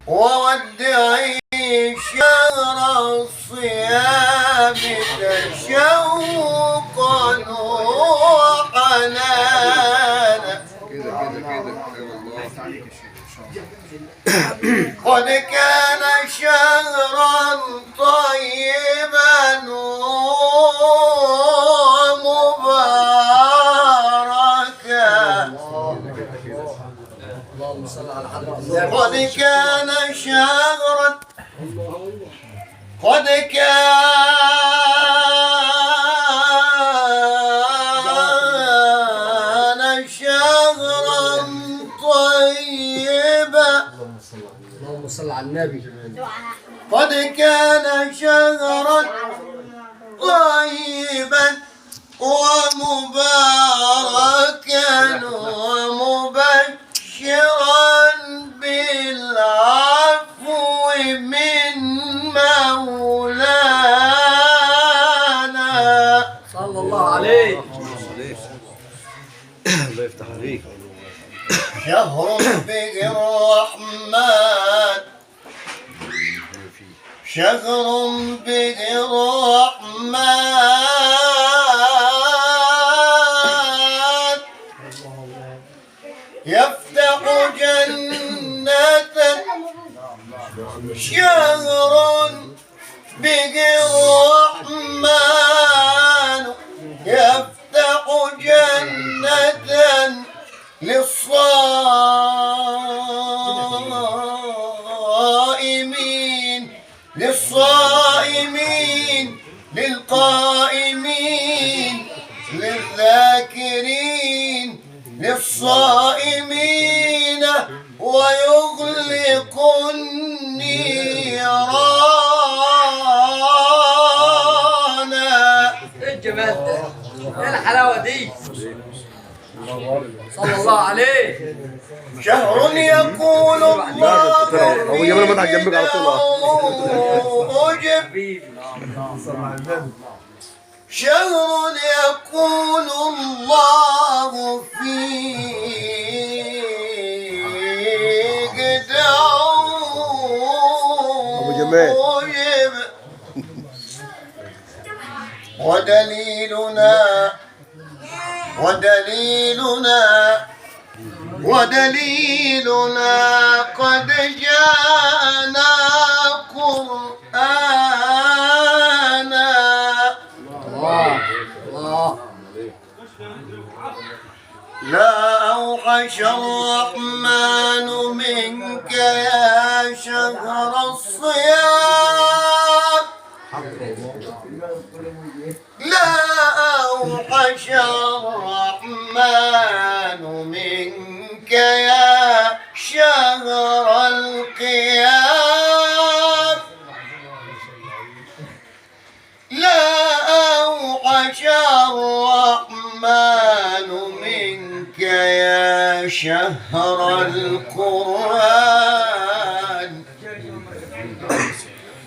وودعي شهر الصيام تشوقا وحنانا قد كان شهرا طيبا ومباركا قد كان شهرا قد كان شهرا طيبا اللهم صل على النبي. قد كان شهرا طيبا ومباركا ومبشرا بالعفو من مولانا صلى الله عليه. الله يفتح عليك. شهر به الرحمن شهر به الرحمن يفتح جنة شهر به الرحمن يفتح جنة للصائمين للقائمين للذاكرين للصائمين ويغلق النيران. ايه الجمال ده؟ ايه الحلاوه دي؟ صلى الله عليه. شهر يقول الله هو جمال ما جنبك على طول. شهر يقول الله فيه أبو جمال. ودليلنا قد جاءنا قرآنا الله. لا أوحش الرحمن منك يا شهر الصيام لا أوحش الرحمن منك يا شهر القيام لا أوحش الرحمن منك يا شهر القرآن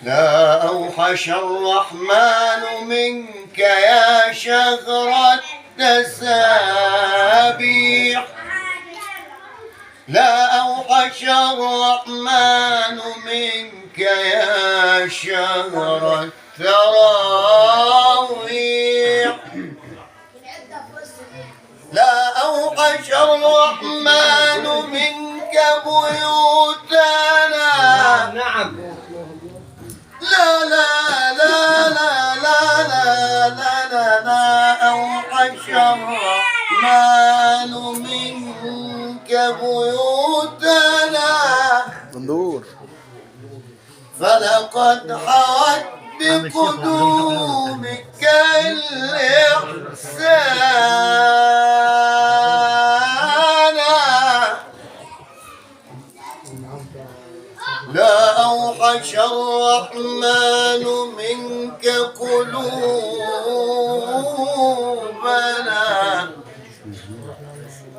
لا أوحش الرحمن منك يا شهر التسابيح لا أوحش الرحمن منك يا شهر التراويح لا أوحش الرحمن منك بيوتنا نعم. لا لا لا لا لا لا لا لا لا أوحش الرحمن منك بيوتنا بندور. فلقد حوت بقدومك الإحسان لا أوحش الرحمن منك قلوبنا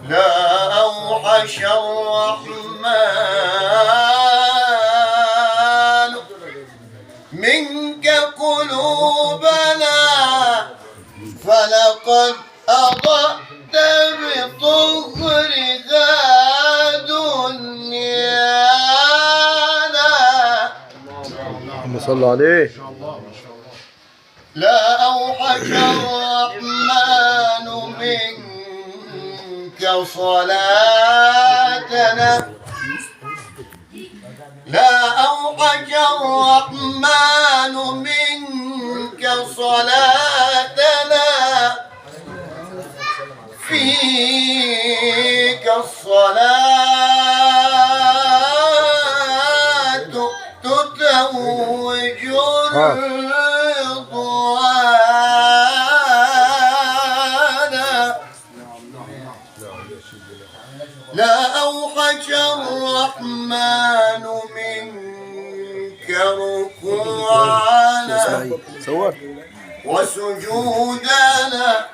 لا أوحش الرحمن منك قلوبنا فلقد أضأت بطهرها دنيانا صلوا عليه. لا أوحش الرحمن منك صلاتنا لا أوحش الرحمن منك صلاتنا فيك الصلاة تتوج الرضوان لا أوحش الرحمن منك ركوعنا صور وسجودنا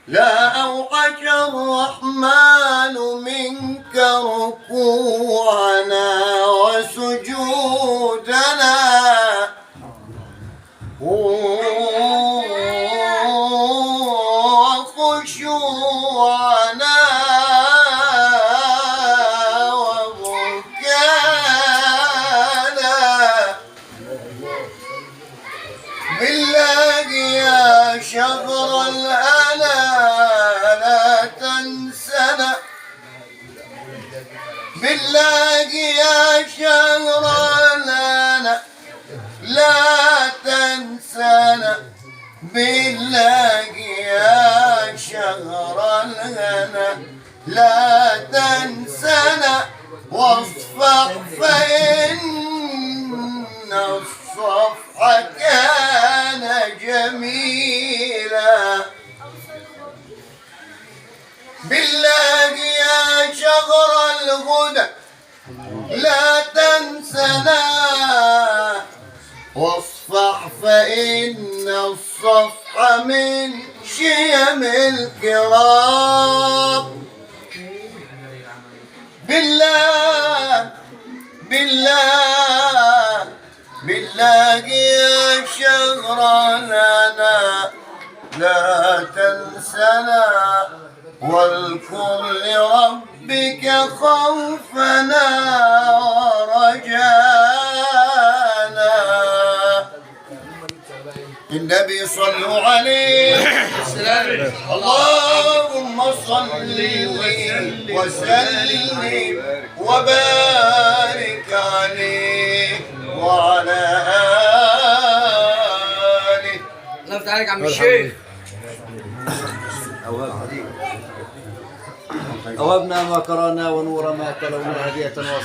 لا أوحش الرحمن منك ركوعنا وسجودنا وخشوعنا وبكانا بالله يا شهر الهنا لا تنسنا بالله يا شهر الهنا لا تنسنا بالله يا شهر الهنا لا تنسنا واصفح فإن الصفح كان جميلا بالله يا شهر الهدى لا تنسنا واصفح فإن الصفح من شيم الكرام بالله بالله بالله يا شهرنا لا تنسنا واذكر لربك خوفنا ورجانا النبي صلوا عليه اللهم صل وسلم وبارك عليه وعلى آله. الله يفتح عليك عم الشيخ. أوهبنا ما قرانا ونور ما تلونا هدية وصلنا